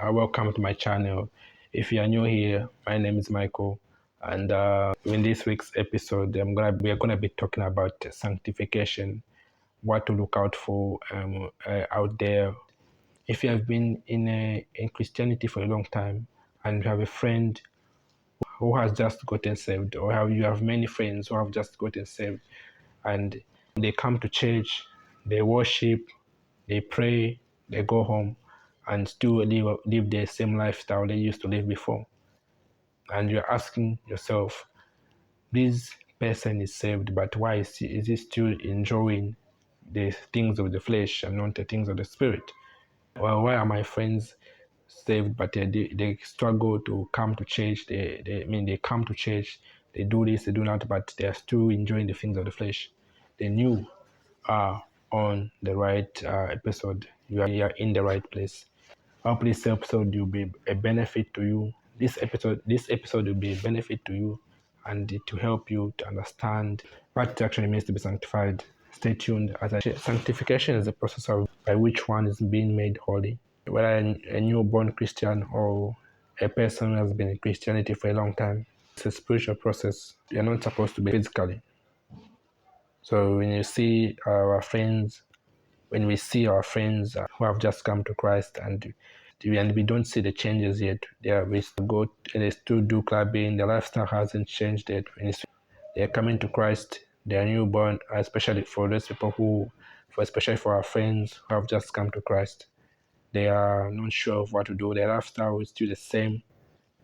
Welcome to my channel. If you are new here, my name is Michael, and in this week's episode, we are gonna be talking about sanctification, what to look out for out there. If you have been in Christianity for a long time, and you have a friend who has just gotten saved, or you have many friends who have just gotten saved, and they come to church, they worship, they pray, they go home, and still live the same lifestyle they used to live before. And you're asking yourself, this person is saved, but why is he still enjoying the things of the flesh and not the things of the spirit? Well, why are my friends saved, but they struggle to come to church? They come to church, they do this, they do that, but they're still enjoying the things of the flesh. They knew are on the right episode. You are in the right place. Hopefully this episode will be a benefit to you. This episode will be a benefit to you, and to help you to understand what it actually means to be sanctified. Stay tuned. As I say, sanctification is the process by which one is being made holy. Whether a newborn Christian or a person who has been in Christianity for a long time, it's a spiritual process. You're not supposed to be physically. So when we see our friends who have just come to Christ, and we don't see the changes yet, we still go and they still do clubbing, their lifestyle hasn't changed yet. When they're coming to Christ, they are newborn, especially for those people especially for our friends who have just come to Christ. They are not sure of what to do. Their lifestyle is still the same.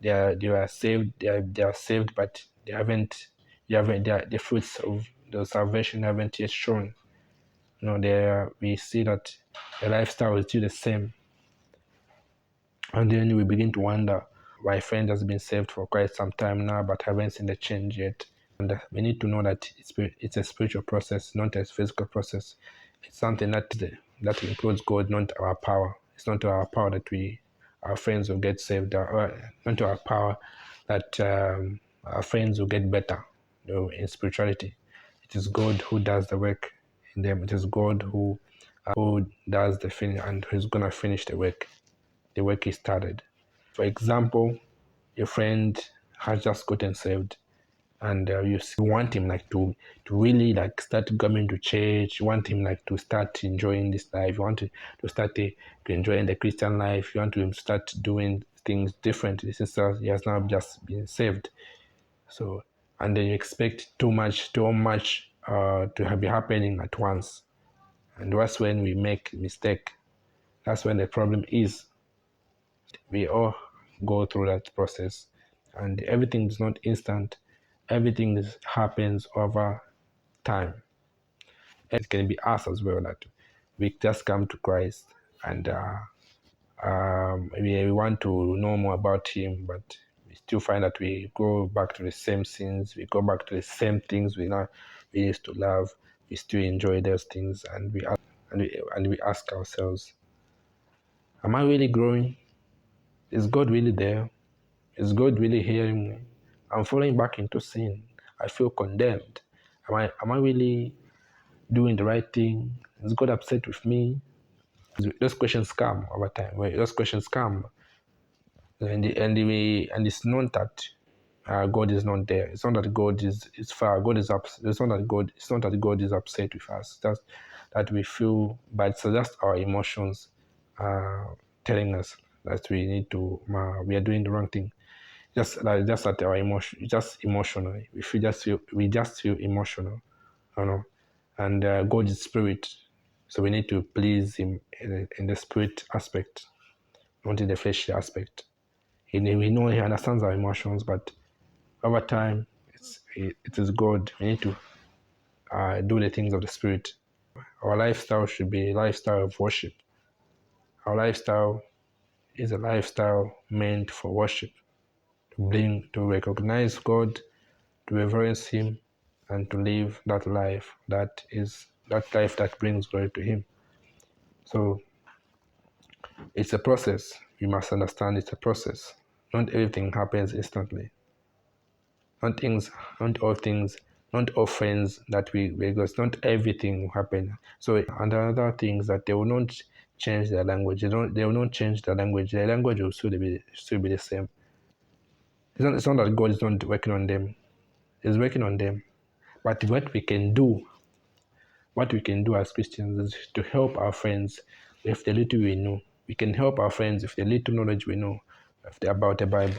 They are saved. They are saved, but the fruits of the salvation haven't yet shown. There we see that the lifestyle is still the same, and then we begin to wonder why friend has been saved for quite some time now, but haven't seen the change yet. And we need to know that it's a spiritual process, not a physical process. It's something that includes God, not our power. It's not our power that our friends will get saved, or not our power that our friends will get better. In spirituality, it is God who does the work in them. It is God who does the finish, and who's gonna finish the work. The work he started. For example, your friend has just gotten saved, and you want him to really start coming to church. You want him to start enjoying this life. You want to start to enjoying the Christian life. You want to start doing things differently since he has now just been saved. So, and then you expect too much to be happening at once, and that's when we make mistake. That's when the problem is. We all go through that process, and everything is not instant. Everything happens over time. It can be us as well that we just come to Christ, and we want to know more about him, but we still find that we go back to the same sins. We go back to the same things we used to love. We still enjoy those things, and we ask ourselves, am I really growing? Is God really there? Is God really hearing me? I'm falling back into sin. I feel condemned. Am I really doing the right thing? Is God upset with me? Those questions come over time. Those questions come, and it's not that God is not there. It's not that God is far. God is up. It's not that God. It's not that God is upset with us. Just that we feel bad. So just our emotions telling us that we are doing the wrong thing. Just that our emotion, just emotionally, we just feel emotional, and God is spirit, so we need to please him in the spirit aspect, not in the fleshly aspect. We know he understands our emotions, but over time it is God. We need to do the things of the spirit. Our lifestyle should be a lifestyle of worship. Our lifestyle is a lifestyle meant for worship, to recognize God, to reverence him, and to live that life that brings glory to him. So it's a process. You must understand it's a process. Not everything happens instantly. Not all things, not all friends that we because not everything will happen. So and other things that they will not change their language. They will not change their language. Their language will still be the same. It's not that God is not working on them. He's working on them. But what we can do as Christians is to help our friends with the little we know. We can help our friends with the little knowledge we know about the Bible,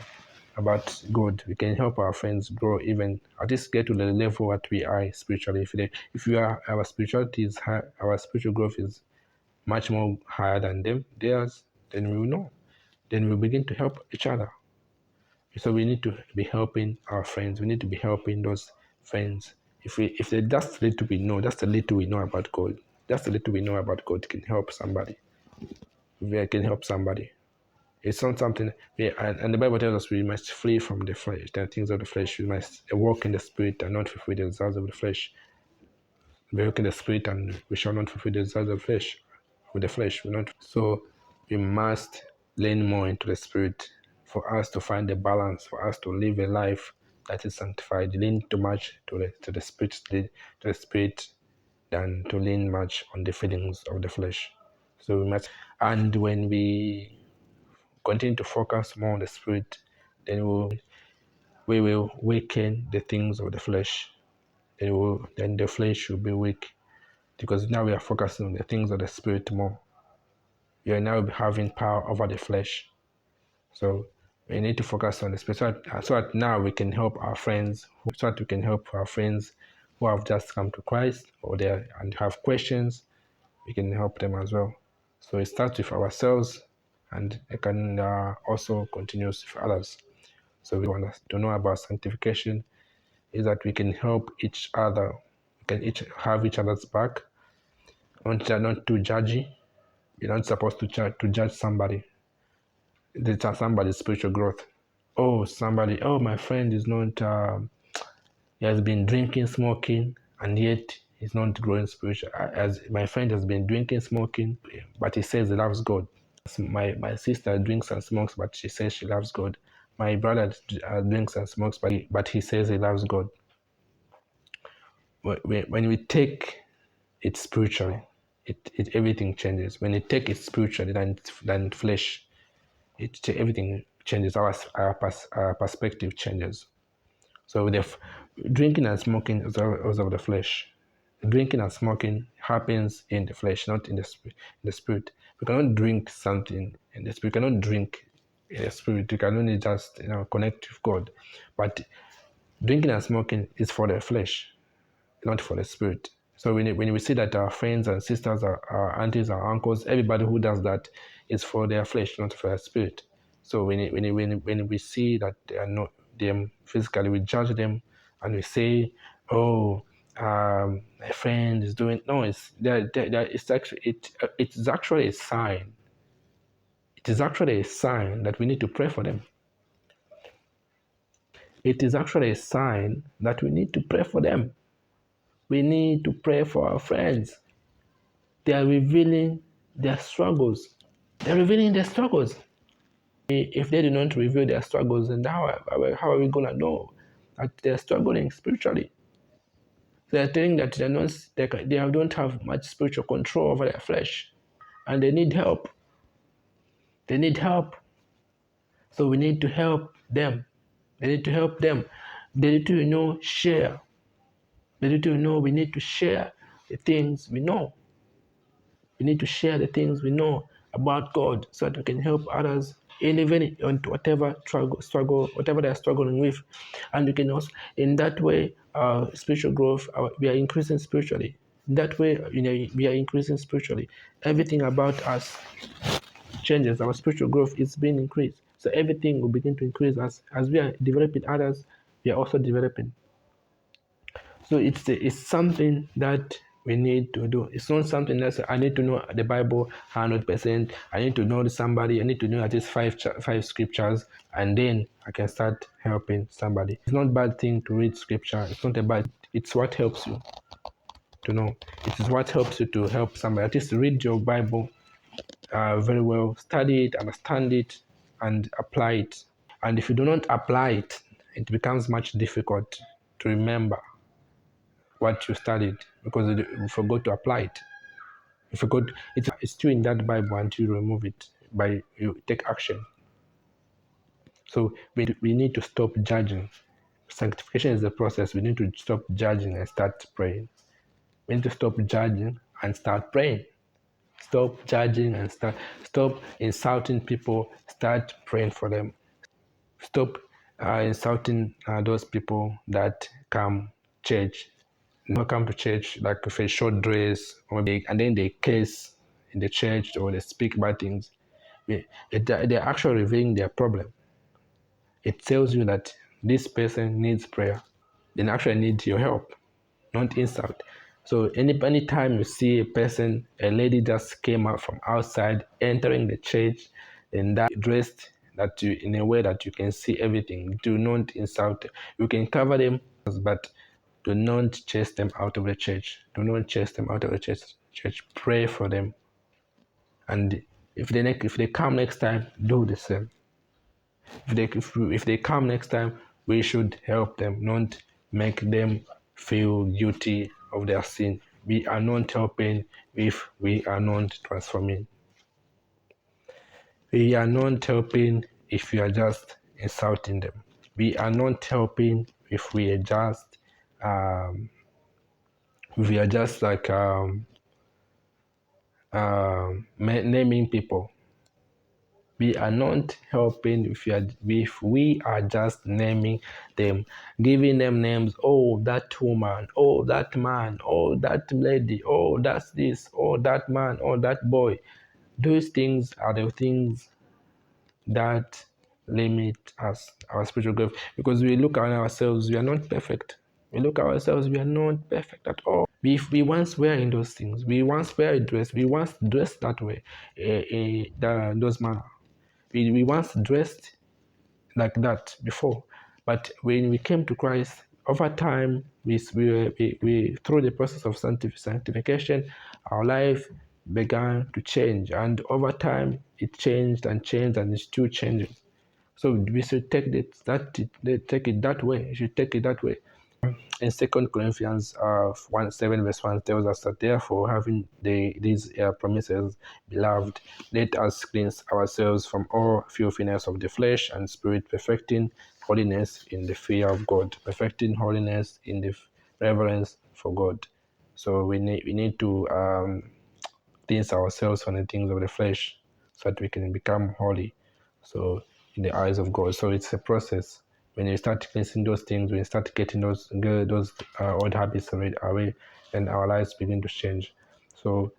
about God. We can help our friends grow, even at least get to the level that we are spiritually. If our spirituality is high, our spiritual growth is much more higher than theirs, then we will know. Then we'll begin to help each other. So we need to be helping our friends. We need to be helping those friends. If they just little we know, just a little we know about God, just a little we know about God can help somebody. We can help somebody. It's not something. And the Bible tells us we must flee from the flesh, the things of the flesh. We must walk in the Spirit and not fulfill the desires of the flesh. We walk in the Spirit and we shall not fulfill the desires of the flesh. With the flesh, we not. So we must lean more into the Spirit for us to find the balance, for us to live a life that is sanctified. Lean too much to the Spirit than to lean much on the feelings of the flesh. So we must. And when we continue to focus more on the Spirit, then we will weaken the things of the flesh. Then the flesh will be weak, because now we are focusing on the things of the Spirit more. We are now having power over the flesh. So we need to focus on the Spirit, so that now we can help our friends, who have just come to Christ and have questions. We can help them as well. So it starts with ourselves, and it can also continue with others. So we want us to know about sanctification is that we can help each other. We can each have each other's back. Not too judgy. You're not supposed to judge somebody. That's somebody's spiritual growth. My friend is not, he has been drinking, smoking, and yet he's not growing spiritual. As my friend has been drinking, smoking, but he says he loves God. My sister drinks and smokes, but she says she loves God. My brother drinks and smokes, but he says he loves God. When we take it spiritually, everything changes. When you take it spiritually than flesh, everything changes. Our perspective changes. So drinking and smoking is of the flesh. Drinking and smoking happens in the flesh, not in the spirit. We cannot drink something in the spirit. We cannot drink in the spirit. You can only just connect with God. But drinking and smoking is for the flesh, not for the spirit. So when we see that our friends and sisters, our aunties, our uncles, everybody who does that is for their flesh, not for their spirit. So when we see that they are not them physically, we judge them and we say, "Oh, my friend is doing." No, it's actually a sign. It is actually a sign that we need to pray for them. It is actually a sign that we need to pray for them. We need to pray for our friends. They are revealing their struggles. They're revealing their struggles. If they do not reveal their struggles, then how are we going to know that they're struggling spiritually? They're telling that they don't have much spiritual control over their flesh, and they need help. They need help. So we need to help them. They need to help them. They need to share. They need to know we need to share the things we know. We need to share the things we know about God, so that we can help others in even on whatever struggle, whatever they're struggling with. And we can also, in that way, our spiritual growth, we are increasing spiritually. In that way, we are increasing spiritually. Everything about us changes. Our spiritual growth is being increased. So everything will begin to increase as we are developing others, we are also developing. So it's something that we need to do. It's not something that I need to know the Bible 100%. I need to know somebody. I need to know at least five scriptures, and then I can start helping somebody. It's not a bad thing to read scripture. It's not a bad. It's what helps you to know. It is what helps you to help somebody. At least read your Bible very well, study it, understand it, and apply it. And if you do not apply it, it becomes much difficult to remember what you studied, because you forgot to apply it. If you could, it's still in that Bible until you remove it by you take action. So we need to stop judging. Sanctification is the process. We need to stop judging and start praying. We need to stop judging and start praying. Stop judging and stop insulting people. Start praying for them. Stop insulting those people that come church. Not come to church like with a short dress, and then they curse in the church or they speak bad things. They're actually revealing their problem. It tells you that this person needs prayer. They actually need your help, not insult. So anytime you see a person, a lady just came out from outside, entering the church, and that dressed that you in a way that you can see everything, do not insult them. You can cover them, but do not chase them out of the church. Do not chase them out of the church. Pray for them, and if they come next time, do the same. If they come next time, we should help them, not make them feel guilty of their sin. We are not helping if we are not transforming. We are not helping if we are just insulting them. We are not helping if we are just like naming people. We are not helping if we are just naming them, giving them names. Oh, that woman. Oh, that man. Oh, that lady. Oh, that's this. Oh, that man. Oh, that boy. Those things are the things that limit us, our spiritual growth, because we look at ourselves, we are not perfect. We look at ourselves, we are not perfect at all. We once were in those things. We once were dressed. We once dressed that way, those manner. We once dressed like that before, but when we came to Christ, over time, we through the process of sanctification, our life began to change, and over time, it changed and changed, and it's still changing. So we should take take it that way. You should take it that way. In 2 Corinthians 1:7 verse 1 tells us that therefore, having these promises, beloved, let us cleanse ourselves from all filthiness of the flesh and spirit, perfecting holiness in the fear of God, perfecting holiness in the reverence for God. So we need to cleanse ourselves from the things of the flesh so that we can become holy. So in the eyes of God. So it's a process. When you start cleansing those things, when you start getting those old habits away, then our lives begin to change. So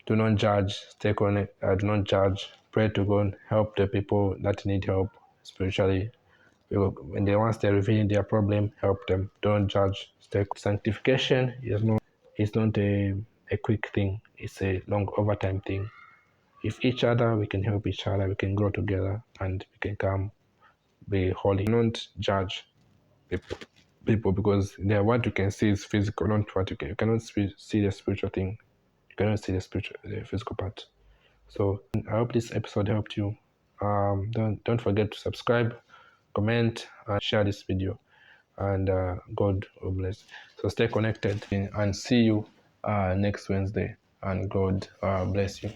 do not judge, stay connected, do not judge, pray to God, help the people that need help spiritually. When once they're revealing their problem, help them. Don't judge. Sanctification is not a quick thing. It's a long overtime thing. If each other, we can help each other, we can grow together, and we can come be holy. Don't judge people because what you can see is physical, not what you cannot see the spiritual thing. You cannot see the physical part. So I hope this episode helped you. Don't forget to subscribe, comment, and share this video. And God will bless. So stay connected and see you next Wednesday. And God bless you.